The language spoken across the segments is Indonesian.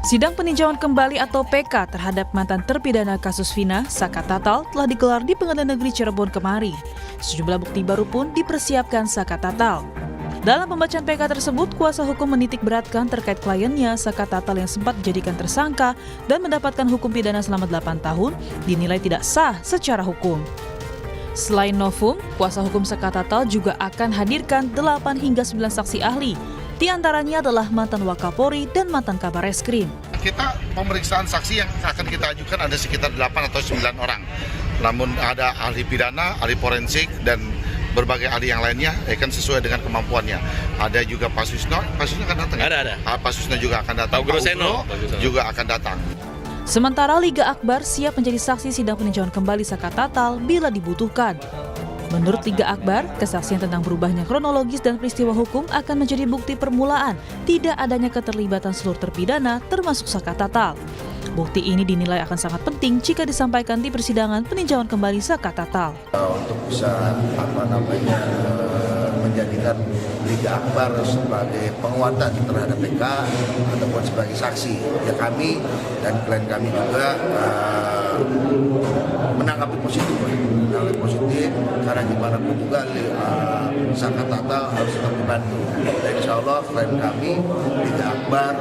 Sidang peninjauan kembali atau PK terhadap mantan terpidana kasus Vina, Saka Tatal, telah digelar di Pengadilan Negeri Cirebon kemarin. Sejumlah bukti baru pun dipersiapkan Saka Tatal. Dalam pembacaan PK tersebut, kuasa hukum menitik beratkan terkait kliennya Saka Tatal yang sempat dijadikan tersangka dan mendapatkan hukum pidana selama 8 tahun dinilai tidak sah secara hukum. Selain novum, kuasa hukum Saka Tatal juga akan hadirkan 8 hingga 9 saksi ahli. Di antaranya adalah mantan Wakapolri dan mantan Kabar Eskrim. Kita pemeriksaan saksi yang akan kita ajukan ada sekitar 8 atau 9 orang. Namun ada ahli pidana, ahli forensik, dan berbagai ahli yang lainnya kan sesuai dengan kemampuannya. Ada juga Pak Susno akan datang. Ada. Pak Susno juga akan datang. Pak Groseno juga akan datang. Sementara Liga Akbar siap menjadi saksi sidang peninjauan kembali Saka Tatal bila dibutuhkan. Menurut Liga Akbar, kesaksian tentang berubahnya kronologis dan peristiwa hukum akan menjadi bukti permulaan tidak adanya keterlibatan seluruh terpidana termasuk Saka Tatal. Bukti ini dinilai akan sangat penting jika disampaikan di persidangan peninjauan kembali Saka Tatal. Untuk bisa menjadikan Liga Akbar sebagai penguatan terhadap PK ataupun sebagai saksi, ya kami dan klien kami juga menanggapi positif karena gimana pun juga Saka Tatal harus tetap dibantu. Dan insya Allah klien kami Liga Akbar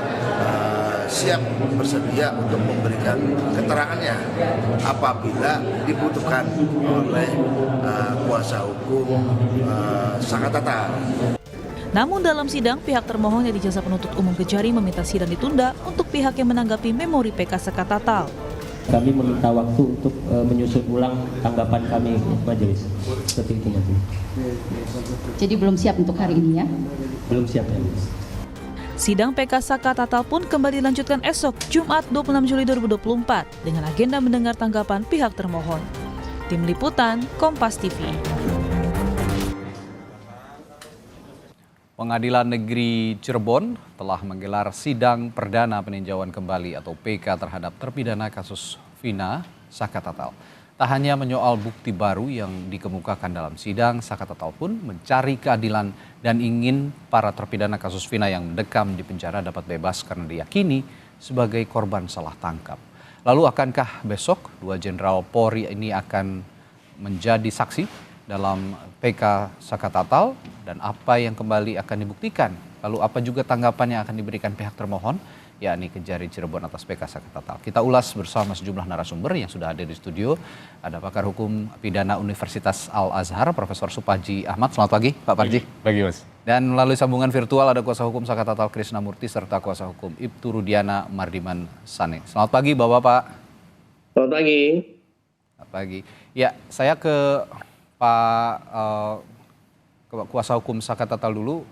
siap bersedia untuk memberikan keterangannya apabila dibutuhkan oleh kuasa hukum Saka Tatal. Namun dalam sidang, pihak termohon yang dijasa penuntut umum Kejari meminta sidang ditunda untuk pihak yang menanggapi memori PK Saka Tatal. Kami meminta waktu untuk menyusun ulang tanggapan kami majelis. Seperti itu majelis. Jadi belum siap untuk hari ini ya? Belum siap ya. Sidang PK Saka Tatal pun kembali dilanjutkan esok, Jumat 26 Juli 2024, dengan agenda mendengar tanggapan pihak termohon. Tim Liputan, Kompas TV. Pengadilan Negeri Cirebon telah menggelar sidang perdana peninjauan kembali atau PK terhadap terpidana kasus Vina, Saka Tatal. Tak hanya menyoal bukti baru yang dikemukakan dalam sidang, Saka Tatal pun mencari keadilan dan ingin para terpidana kasus Vina yang mendekam di penjara dapat bebas karena diyakini sebagai korban salah tangkap. Lalu akankah besok dua Jenderal Polri ini akan menjadi saksi dalam PK Saka Tatal dan apa yang kembali akan dibuktikan? Lalu apa juga tanggapan yang akan diberikan pihak termohon, yakni Kejari Cirebon atas PK Saka Tatal? Kita ulas bersama sejumlah narasumber yang sudah hadir di studio. Ada pakar hukum pidana Universitas Al-Azhar, Profesor Supaji Ahmad. Selamat pagi, Pak Parji. Pagi, Mas. Dan melalui sambungan virtual ada kuasa hukum Saka Tatal Krisnamurti serta kuasa hukum Ibtu Rudiana Mardiman Sane. Selamat pagi, Bapak-bapak. Selamat pagi. Selamat pagi. Ya, saya ke Pak kuasa hukum Saka Tatal dulu.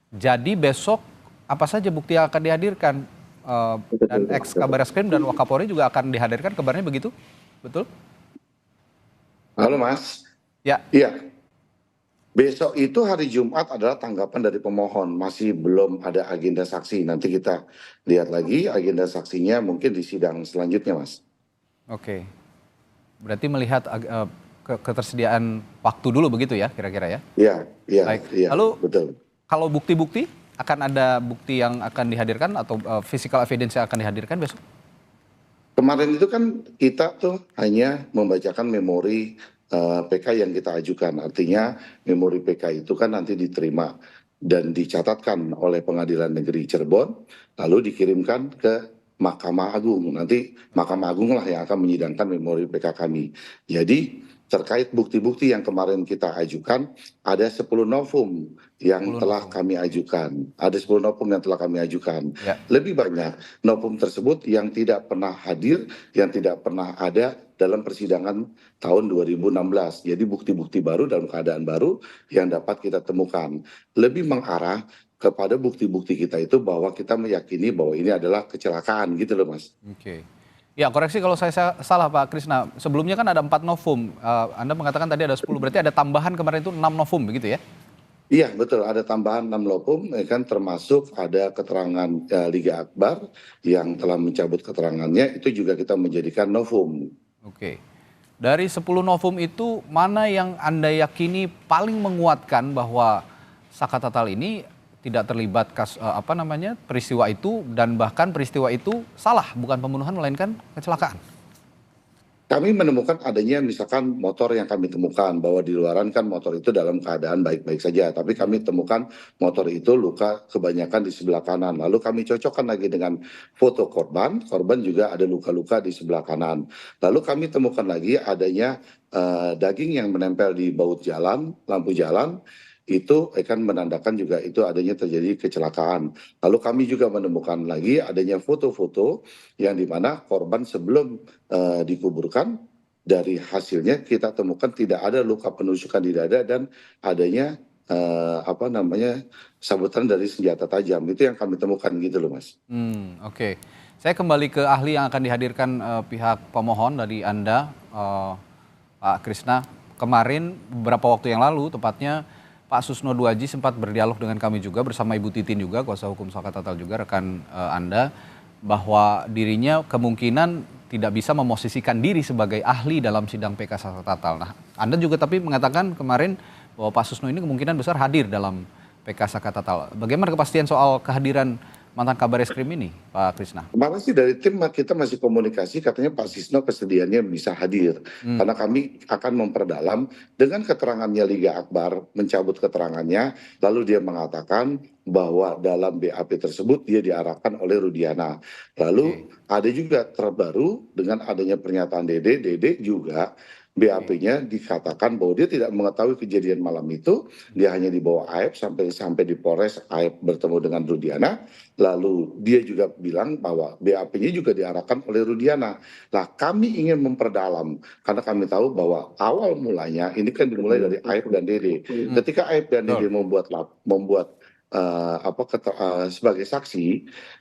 Jadi besok apa saja bukti yang akan dihadirkan? Dan ex Kabar Eskrim dan Wakapolri juga akan dihadirkan, kabarnya begitu? Betul? Halo Mas. Ya. Iya. Besok itu hari Jumat adalah tanggapan dari pemohon. Masih belum ada agenda saksi. Nanti kita lihat lagi agenda saksinya mungkin di sidang selanjutnya, Mas. Oke. Berarti melihat ketersediaan waktu dulu begitu ya kira-kira ya? Iya. Baik. Iya, lalu betul. Kalau bukti-bukti akan ada bukti yang akan dihadirkan atau physical evidence yang akan dihadirkan besok? Kemarin itu kan kita tuh hanya membacakan memori PK yang kita ajukan. Artinya memori PK itu kan nanti diterima dan dicatatkan oleh Pengadilan Negeri Cirebon lalu dikirimkan ke Mahkamah Agung. Nanti Mahkamah Agung lah yang akan menyidangkan memori PK kami. Jadi terkait bukti-bukti yang kemarin kita ajukan, ada 10 novum yang telah kami ajukan. Ada 10 novum yang telah kami ajukan. Ya. Lebih banyak novum tersebut yang tidak pernah hadir, yang tidak pernah ada dalam persidangan tahun 2016. Jadi bukti-bukti baru dalam keadaan baru yang dapat kita temukan. Lebih mengarah kepada bukti-bukti kita itu bahwa kita meyakini bahwa ini adalah kecelakaan gitu loh Mas. Oke. Ya, koreksi kalau saya salah Pak Krisna. Sebelumnya kan ada 4 novum. Anda mengatakan tadi ada 10, berarti ada tambahan kemarin itu 6 novum begitu ya? Iya betul, ada tambahan 6 novum, kan termasuk ada keterangan Liga Akbar yang telah mencabut keterangannya, itu juga kita menjadikan novum. Oke. Dari 10 novum itu mana yang Anda yakini paling menguatkan bahwa Saka Tatal ini tidak terlibat peristiwa itu, dan bahkan peristiwa itu salah, bukan pembunuhan melainkan kecelakaan? Kami menemukan adanya misalkan motor yang kami temukan bahwa di luaran kan motor itu dalam keadaan baik-baik saja, tapi kami temukan motor itu luka kebanyakan di sebelah kanan. Lalu kami cocokkan lagi dengan foto korban juga ada luka-luka di sebelah kanan. Lalu kami temukan lagi adanya daging yang menempel di baut jalan, lampu jalan, itu akan menandakan juga itu adanya terjadi kecelakaan. Lalu kami juga menemukan lagi adanya foto-foto yang dimana korban sebelum dikuburkan, dari hasilnya kita temukan tidak ada luka penusukan di dada dan adanya sabetan dari senjata tajam. Itu yang kami temukan gitu loh, Mas. Oke. Saya kembali ke ahli yang akan dihadirkan pihak pemohon dari Anda, Pak Krisna. Kemarin beberapa waktu yang lalu tepatnya Pak Susno Duaji sempat berdialog dengan kami juga bersama Ibu Titin juga, kuasa hukum Saka Tatal juga, rekan Anda, bahwa dirinya kemungkinan tidak bisa memosisikan diri sebagai ahli dalam sidang PK Saka Tatal. Nah, Anda juga tapi mengatakan kemarin bahwa Pak Susno ini kemungkinan besar hadir dalam PK Saka Tatal. Bagaimana kepastian soal kehadiran mantan Kabar Eskrim ini, Pak Krisna? Kemarin sih dari tim kita masih komunikasi, katanya Pak Susno kesediaannya bisa hadir. Karena kami akan memperdalam dengan keterangannya Liga Akbar, mencabut keterangannya, lalu dia mengatakan bahwa dalam BAP tersebut dia diarahkan oleh Rudiana. Lalu ada juga terbaru dengan adanya pernyataan Dede juga BAP-nya dikatakan bahwa dia tidak mengetahui kejadian malam itu, dia hanya dibawa Aep sampai di Polres, Aep bertemu dengan Rudiana, lalu dia juga bilang bahwa BAP-nya juga diarahkan oleh Rudiana. Nah, kami ingin memperdalam karena kami tahu bahwa awal mulanya ini kan dimulai dari Aep dan Dede. Ketika Aep dan Dede membuat sebagai saksi,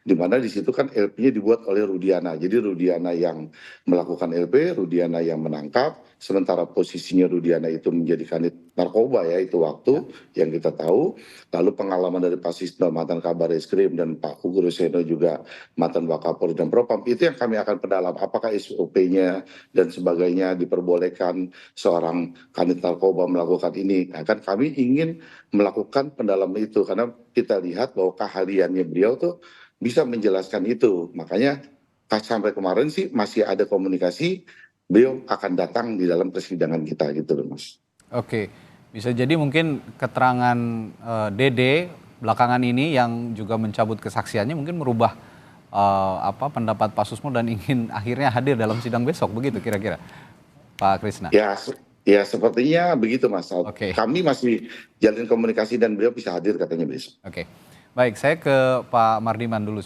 di mana di situ kan LP-nya dibuat oleh Rudiana. Jadi Rudiana yang melakukan LP, Rudiana yang menangkap, sementara posisinya Rudiana itu menjadi kanit narkoba ya itu waktu yang kita tahu. Lalu pengalaman dari Pak Susno mantan Kabar Eskrim dan Pak Hugo Roseno juga mantan Wakapolri dan Propam, itu yang kami akan perdalam. Apakah SOP-nya dan sebagainya diperbolehkan seorang kanit narkoba melakukan ini? Nah, kan kami ingin melakukan pendalaman itu karena kita lihat bahwa keahliannya beliau tuh bisa menjelaskan itu. Makanya sampai kemarin sih masih ada komunikasi, beliau akan datang di dalam persidangan kita gitu loh, Mas. Oke, bisa jadi mungkin keterangan Dede belakangan ini yang juga mencabut kesaksiannya mungkin merubah pendapat Pak Susno dan ingin akhirnya hadir dalam sidang besok, begitu kira-kira, Pak Krisna? Ya sepertinya begitu, Mas. Oke. Kami masih jalin komunikasi dan beliau bisa hadir katanya besok. Oke, baik, saya ke Pak Mardiman dulu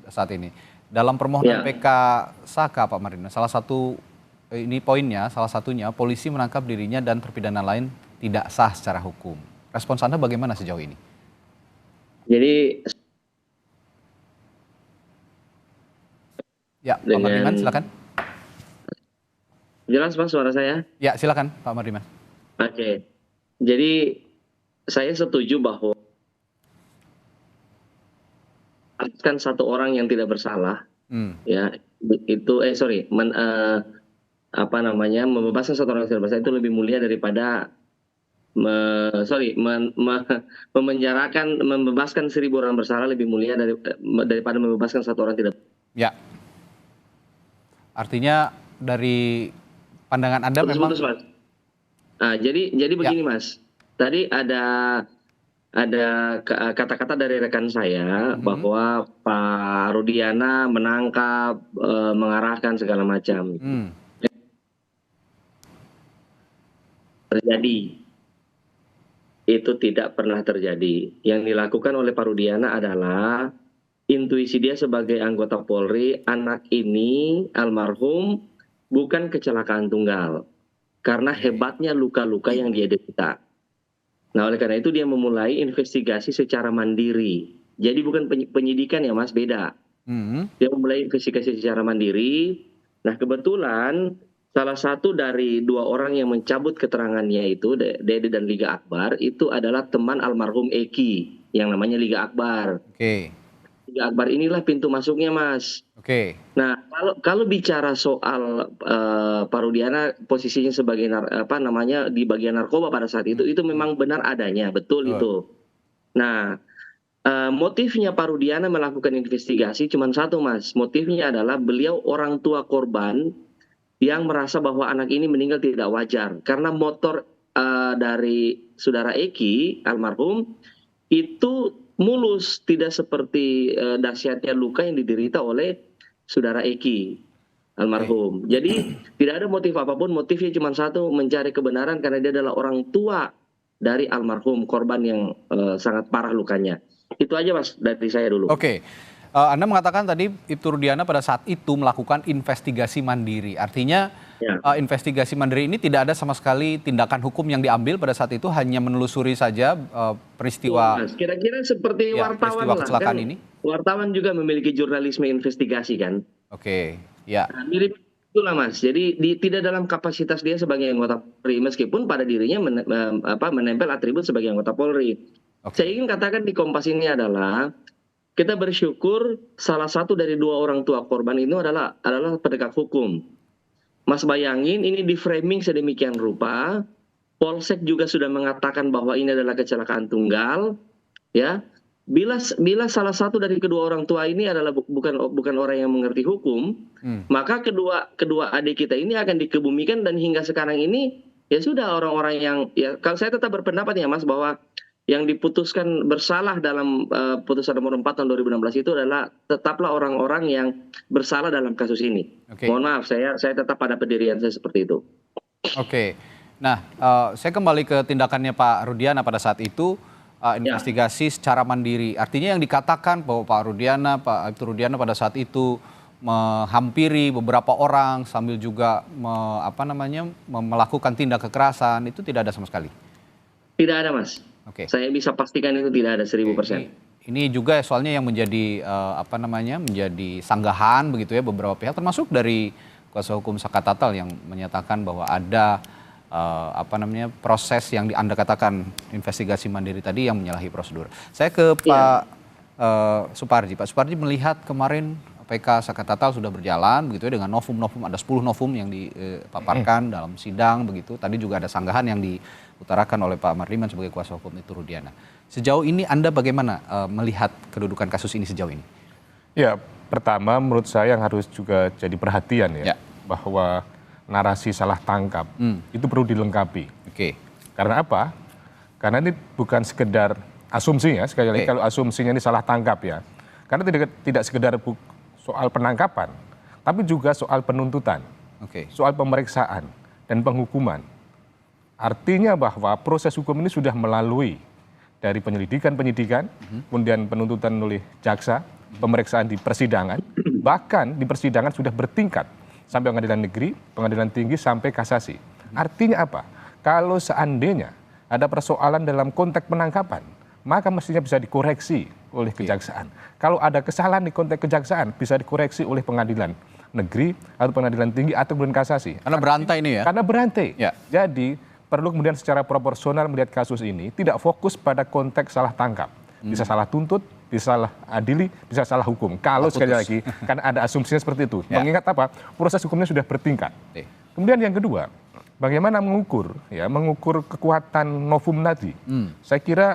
saat ini. Dalam permohonan PK Saka, Pak Mardiman, salah satunya polisi menangkap dirinya dan terpidana lain tidak sah secara hukum. Respons Anda bagaimana sejauh ini? Jadi ya, Pak Mardiman silakan. Jelas Pak suara saya? Ya, silakan Pak Mardiman. Oke. Jadi saya setuju bahwa kan satu orang yang tidak bersalah, ya itu membebaskan satu orang yang tidak bersalah itu lebih mulia daripada membebaskan 1.000 orang bersalah lebih mulia daripada membebaskan satu orang tidak. Ya. Artinya dari pandangan Anda memang. Putus, Mas. Nah, jadi begini Mas. Tadi ada kata-kata dari rekan saya bahwa Pak Rudiana menangkap, mengarahkan segala macam. Terjadi. Itu tidak pernah terjadi. Yang dilakukan oleh Pak Rudiana adalah intuisi dia sebagai anggota Polri, anak ini almarhum bukan kecelakaan tunggal. Karena hebatnya luka-luka yang dia derita. Nah, oleh karena itu dia memulai investigasi secara mandiri. Jadi bukan penyidikan ya Mas, beda. Dia memulai investigasi secara mandiri. Nah, kebetulan salah satu dari 2 orang yang mencabut keterangannya itu, Dede dan Liga Akbar, itu adalah teman almarhum Eki, yang namanya Liga Akbar. Oke. Liga Akbar inilah pintu masuknya Mas. Oke. Nah, kalau bicara soal Pak Rudiana posisinya sebagai di bagian narkoba pada saat itu memang benar adanya, betul itu. Nah, motifnya Pak Rudiana melakukan investigasi cuma satu, Mas. Motifnya adalah beliau orang tua korban yang merasa bahwa anak ini meninggal tidak wajar karena motor dari saudara Eki almarhum itu mulus, tidak seperti dahsyatnya luka yang diderita oleh saudara Eki almarhum. Jadi tidak ada motif apapun, motifnya cuma satu, mencari kebenaran karena dia adalah orang tua dari almarhum korban yang sangat parah lukanya. Itu aja, Mas, dari saya dulu. Oke. Anda mengatakan tadi Ibtu Rudiana pada saat itu melakukan investigasi mandiri. Artinya investigasi mandiri ini tidak ada sama sekali tindakan hukum yang diambil pada saat itu, hanya menelusuri saja peristiwa. Mas, kira-kira seperti wartawan peristiwa lah kecelakaan kan. ini. Wartawan juga memiliki jurnalisme investigasi kan. Oke, ya. Nah, mirip itulah, Mas. Jadi tidak dalam kapasitas dia sebagai anggota Polri, meskipun pada dirinya menempel atribut sebagai anggota Polri. Saya ingin katakan di Kompas ini adalah kita bersyukur salah satu dari dua orang tua korban itu adalah penegak hukum. Mas bayangin ini di framing sedemikian rupa, Polsek juga sudah mengatakan bahwa ini adalah kecelakaan tunggal, ya. Bila salah satu dari kedua orang tua ini adalah bukan orang yang mengerti hukum, maka kedua adik kita ini akan dikebumikan, dan hingga sekarang ini ya sudah orang-orang yang, ya kalau saya tetap berpendapat ya, Mas, bahwa yang diputuskan bersalah dalam putusan nomor 4 tahun 2016 itu adalah tetaplah orang-orang yang bersalah dalam kasus ini. Mohon maaf, saya tetap pada pendirian saya seperti itu. Oke. Nah, saya kembali ke tindakannya Pak Rudiana pada saat itu, investigasi secara mandiri. Artinya yang dikatakan bahwa Pak Ibtu Rudiana pada saat itu menghampiri beberapa orang sambil juga melakukan tindak kekerasan, itu tidak ada sama sekali. Tidak ada, Mas. Oke. Saya bisa pastikan itu tidak ada 1000%. Ini juga soalnya yang menjadi menjadi sanggahan begitu ya beberapa pihak, termasuk dari kuasa hukum Saka Tatal yang menyatakan bahwa ada proses yang Anda katakan investigasi mandiri tadi yang menyalahi prosedur. Saya ke Pak Suparji. Pak Suparji melihat kemarin PK Saka Tatal sudah berjalan begitu ya dengan novum, ada 10 novum yang dipaparkan dalam sidang begitu. Tadi juga ada sanggahan yang diutarakan oleh Pak Mardiman sebagai kuasa hukum Ibtu Rudiana. Sejauh ini Anda bagaimana melihat kedudukan kasus ini sejauh ini? Ya, pertama menurut saya yang harus juga jadi perhatian ya. Bahwa narasi salah tangkap itu perlu dilengkapi. Oke. Karena apa? Karena ini bukan sekedar asumsi ya, sekali lagi kalau asumsinya ini salah tangkap ya. Karena tidak sekedar soal penangkapan, tapi juga soal penuntutan, soal pemeriksaan dan penghukuman. Artinya bahwa proses hukum ini sudah melalui dari penyidikan, kemudian penuntutan oleh jaksa, pemeriksaan di persidangan, bahkan di persidangan sudah bertingkat sampai pengadilan negeri, pengadilan tinggi, sampai kasasi. Artinya apa? Kalau seandainya ada persoalan dalam konteks penangkapan, maka mestinya bisa dikoreksi oleh kejaksaan. Kalau ada kesalahan di konteks kejaksaan, bisa dikoreksi oleh pengadilan negeri atau pengadilan tinggi atau kemudian kasasi. Karena berantai ini ya? Karena berantai. Jadi perlu kemudian secara proporsional melihat kasus ini, tidak fokus pada konteks salah tangkap. Bisa salah tuntut, bisa salah adili, bisa salah hukum. Kalau sekali lagi, kan ada asumsinya seperti itu. Mengingat apa? Proses hukumnya sudah bertingkat. Kemudian yang kedua, bagaimana mengukur kekuatan novum tadi. Saya kira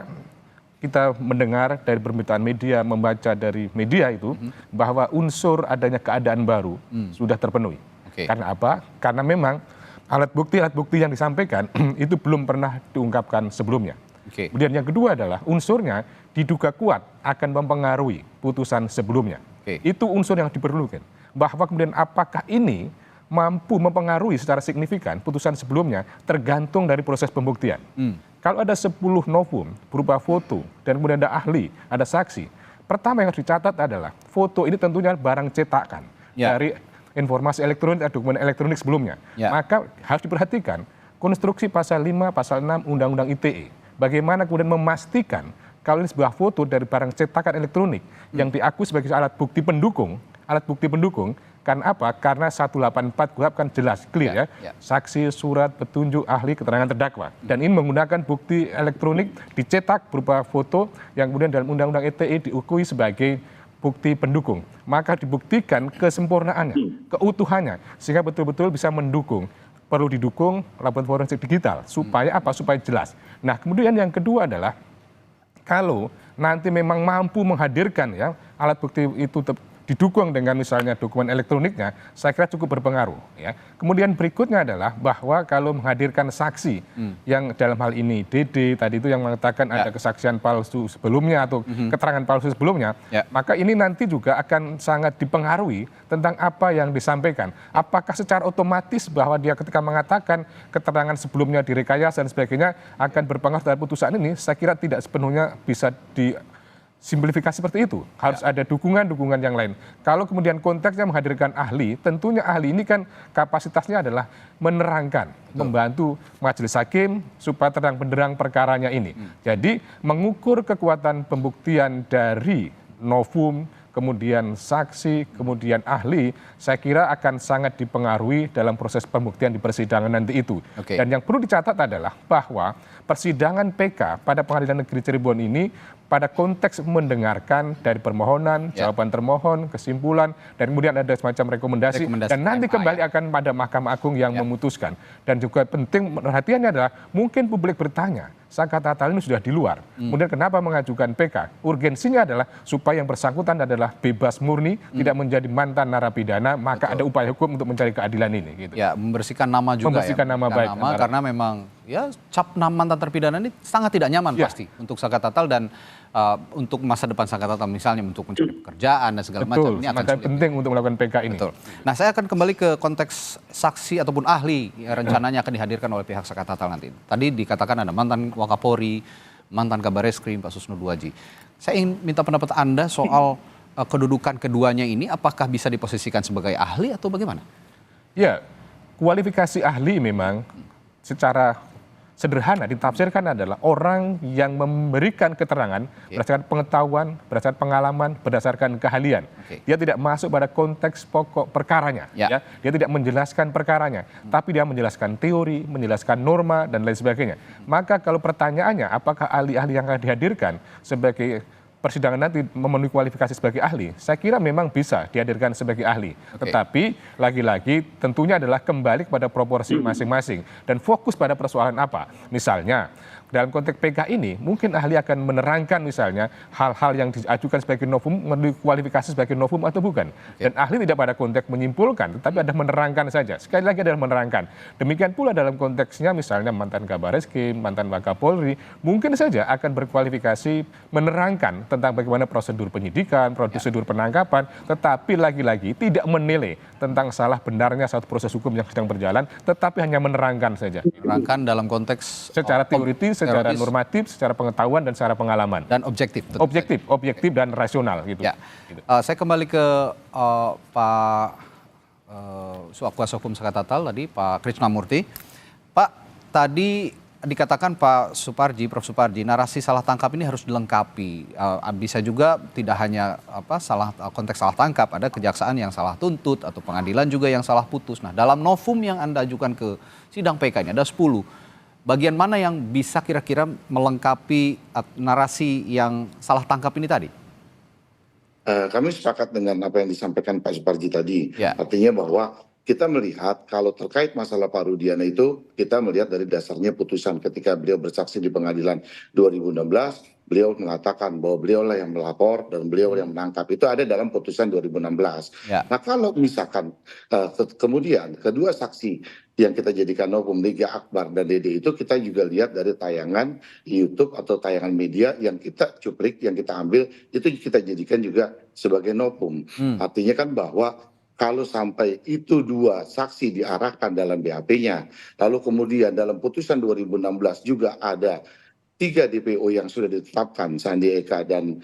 kita mendengar dari pemberitaan media, membaca dari media itu, bahwa unsur adanya keadaan baru sudah terpenuhi. Karena apa? Karena memang alat bukti yang disampaikan itu belum pernah diungkapkan sebelumnya. Kemudian yang kedua adalah unsurnya diduga kuat akan mempengaruhi putusan sebelumnya. Itu unsur yang diperlukan. Bahwa kemudian apakah ini mampu mempengaruhi secara signifikan putusan sebelumnya tergantung dari proses pembuktian. Kalau ada 10 novum berupa foto dan kemudian ada ahli, ada saksi, pertama yang harus dicatat adalah foto ini tentunya barang cetakan dari informasi elektronik atau dokumen elektronik sebelumnya. Maka harus diperhatikan konstruksi pasal 5, pasal 6 Undang-Undang ITE. Bagaimana kemudian memastikan kalau ini sebuah foto dari barang cetakan elektronik yang diakui sebagai alat bukti pendukung, karena apa? Karena 184 KUHP kan jelas, clear ya. Saksi, surat, petunjuk, ahli, keterangan terdakwa. Dan ini menggunakan bukti elektronik dicetak berupa foto yang kemudian dalam Undang-Undang ITE diakui sebagai bukti pendukung. Maka dibuktikan kesempurnaannya, keutuhannya, sehingga betul-betul bisa mendukung. Perlu didukung laporan forensik digital supaya apa? Supaya jelas. Nah, kemudian yang kedua adalah kalau nanti memang mampu menghadirkan ya alat bukti itu didukung dengan misalnya dokumen elektroniknya, saya kira cukup berpengaruh. Ya. Kemudian berikutnya adalah bahwa kalau menghadirkan saksi yang dalam hal ini DD tadi itu yang mengatakan ada kesaksian palsu sebelumnya atau keterangan palsu sebelumnya, maka ini nanti juga akan sangat dipengaruhi tentang apa yang disampaikan. Apakah secara otomatis bahwa dia ketika mengatakan keterangan sebelumnya direkayasa dan sebagainya akan berpengaruh terhadap putusan ini, saya kira tidak sepenuhnya bisa simplifikasi seperti itu. Harus ada dukungan-dukungan yang lain. Kalau kemudian konteksnya menghadirkan ahli, tentunya ahli ini kan kapasitasnya adalah menerangkan, membantu majelis hakim supaya terang benderang perkaranya ini. Jadi mengukur kekuatan pembuktian dari novum, kemudian saksi, kemudian ahli, saya kira akan sangat dipengaruhi dalam proses pembuktian di persidangan nanti itu. Dan yang perlu dicatat adalah bahwa persidangan PK pada Pengadilan Negeri Cirebon ini pada konteks mendengarkan dari permohonan, jawaban termohon, kesimpulan, dan kemudian ada semacam rekomendasi dan nanti kembali akan pada Mahkamah Agung yang memutuskan. Dan juga penting perhatiannya adalah mungkin publik bertanya, Saka Tatal ini sudah di luar, kemudian kenapa mengajukan PK? Urgensinya adalah supaya yang bersangkutan adalah bebas murni, tidak menjadi mantan narapidana, maka ada upaya hukum untuk mencari keadilan ini. Gitu. Ya, membersihkan nama juga membersihkan nama baik. Karena memang ya cap mantan terpidana ini sangat tidak nyaman pasti untuk Saka Tatal dan untuk masa depan Saka Tatal misalnya untuk mencari pekerjaan dan segala macam ini akan sulit. Penting untuk melakukan PK ini. Betul. Nah, saya akan kembali ke konteks saksi ataupun ahli yang rencananya akan dihadirkan oleh pihak Saka Tatal nanti. Tadi dikatakan ada mantan Wakapolri, mantan Kabareskrim, Pak Susno Duaji. Saya ingin minta pendapat Anda soal kedudukan keduanya ini, apakah bisa diposisikan sebagai ahli atau bagaimana? Ya, kualifikasi ahli memang secara sederhana ditafsirkan adalah orang yang memberikan keterangan berdasarkan pengetahuan, berdasarkan pengalaman, berdasarkan keahlian. Dia tidak masuk pada konteks pokok perkaranya. Ya. Dia tidak menjelaskan perkaranya, tapi dia menjelaskan teori, menjelaskan norma, dan lain sebagainya. Maka kalau pertanyaannya apakah ahli-ahli yang akan dihadirkan sebagai persidangan nanti memenuhi kualifikasi sebagai ahli, saya kira memang bisa dihadirkan sebagai ahli. Tetapi lagi-lagi tentunya adalah kembali kepada proporsi masing-masing dan fokus pada persoalan apa. Misalnya dalam konteks PK ini mungkin ahli akan menerangkan misalnya hal-hal yang diajukan sebagai novum memenuhi kualifikasi sebagai novum atau bukan. Dan ahli tidak pada konteks menyimpulkan, tetapi ada menerangkan saja. Sekali lagi adalah menerangkan. Demikian pula dalam konteksnya misalnya mantan Kabareskrim, mantan Wakapolri, mungkin saja akan berkualifikasi menerangkan tentang bagaimana prosedur penyidikan, prosedur penangkapan, tetapi lagi-lagi tidak menilai tentang salah benarnya satu proses hukum yang sedang berjalan, tetapi hanya menerangkan saja. Menerangkan dalam konteks secara teoritis, secara normatif, secara pengetahuan dan secara pengalaman. Dan objektif. Objektif dan rasional. Gitu. Ya. Saya kembali ke Pak Kuasa Hukum Saka Tatal tadi, Pak Krishnamurti. Pak, tadi dikatakan Pak Suparji, Prof. Suparji, narasi salah tangkap ini harus dilengkapi. Bisa juga tidak hanya konteks salah tangkap, ada kejaksaan yang salah tuntut atau pengadilan juga yang salah putus. Nah, dalam novum yang Anda ajukan ke sidang PK ini ada 10. Bagian mana yang bisa kira-kira melengkapi narasi yang salah tangkap ini tadi? Kami sepakat dengan apa yang disampaikan Pak Suparji tadi. Ya. Artinya bahwa kita melihat kalau terkait masalah Pak Rudiana itu, kita melihat dari dasarnya putusan ketika beliau bersaksi di pengadilan 2016, beliau mengatakan bahwa beliaulah yang melapor dan beliau yang menangkap. Itu ada dalam putusan 2016. Ya. Nah kalau misalkan kemudian kedua saksi yang kita jadikan novum, Liga Akbar dan Dede itu kita juga lihat dari tayangan YouTube atau tayangan media yang kita cuplik, yang kita ambil, itu kita jadikan juga sebagai novum. Artinya kan bahwa kalau sampai itu dua saksi diarahkan dalam BAP-nya, lalu kemudian dalam putusan 2016 juga ada 3 DPO yang sudah ditetapkan, Sandi Eka dan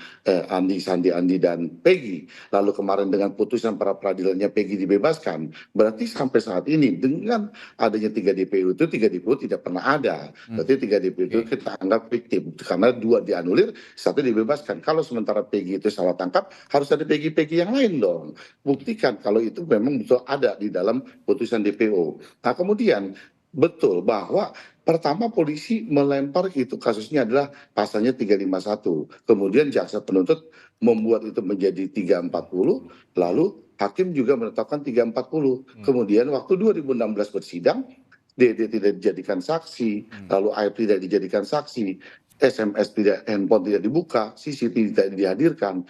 Andi dan Peggy. Lalu kemarin dengan putusan para peradilannya Peggy dibebaskan. Berarti sampai saat ini dengan adanya 3 DPO itu 3 DPO tidak pernah ada. Berarti 3 DPO itu kita anggap fiktif. Karena 2 dianulir, 1 dibebaskan. Kalau sementara Peggy itu salah tangkap, harus ada Peggy yang lain dong. Buktikan kalau itu memang betul ada di dalam putusan DPO. Nah kemudian betul bahwa pertama polisi melempar itu kasusnya adalah pasalnya 351. Kemudian jaksa penuntut membuat itu menjadi 340, lalu hakim juga menetapkan 340. Kemudian waktu 2016 bersidang, DD tidak dijadikan saksi, lalu AR tidak dijadikan saksi. SMS tidak, handphone tidak dibuka, CCTV tidak dihadirkan,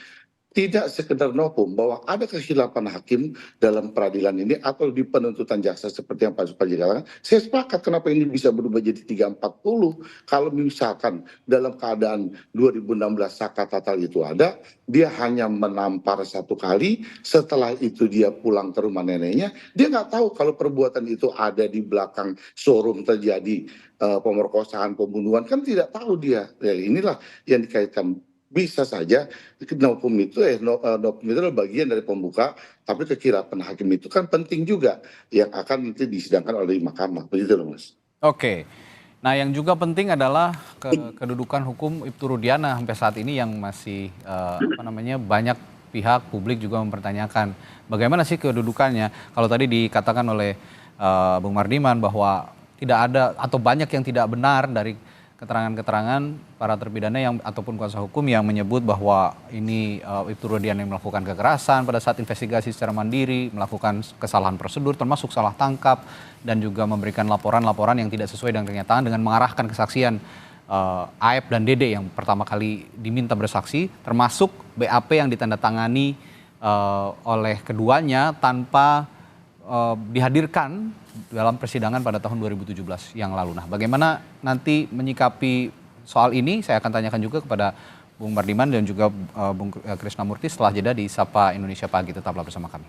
tidak sekedar novum bahwa ada kesilapan hakim dalam peradilan ini atau di penuntutan jaksa seperti yang Pak Suparji katakan. Saya sepakat kenapa ini bisa berubah jadi 340 kalau misalkan dalam keadaan 2016 saka tatal itu ada, dia hanya menampar satu kali, setelah itu dia pulang ke rumah neneknya, dia nggak tahu kalau perbuatan itu ada di belakang showroom terjadi pemerkosaan, pembunuhan, kan tidak tahu dia. Ya, inilah yang dikaitkan. Bisa saja novum itu novum itu adalah bagian dari pembuka, tapi kekilapan hakim itu kan penting juga yang akan nanti disidangkan oleh mahkamah, begitu loh Mas. Oke. Nah, yang juga penting adalah kedudukan hukum Ibtu Rudiana sampai saat ini yang masih banyak pihak publik juga mempertanyakan bagaimana sih kedudukannya. Kalau tadi dikatakan oleh Bung Mardiman bahwa tidak ada atau banyak yang tidak benar dari keterangan-keterangan para terpidana yang ataupun kuasa hukum yang menyebut bahwa ini Ibtu Rudiana yang melakukan kekerasan pada saat investigasi secara mandiri, melakukan kesalahan prosedur termasuk salah tangkap dan juga memberikan laporan-laporan yang tidak sesuai dengan kenyataan dengan mengarahkan kesaksian Aep dan Dede yang pertama kali diminta bersaksi, termasuk BAP yang ditandatangani oleh keduanya tanpa dihadirkan dalam persidangan pada tahun 2017 yang lalu. Nah, bagaimana nanti menyikapi soal ini? Saya akan tanyakan juga kepada Bung Mardiman dan juga Bung Krisnamurti setelah jeda di Sapa Indonesia Pagi. Tetaplah bersama kami.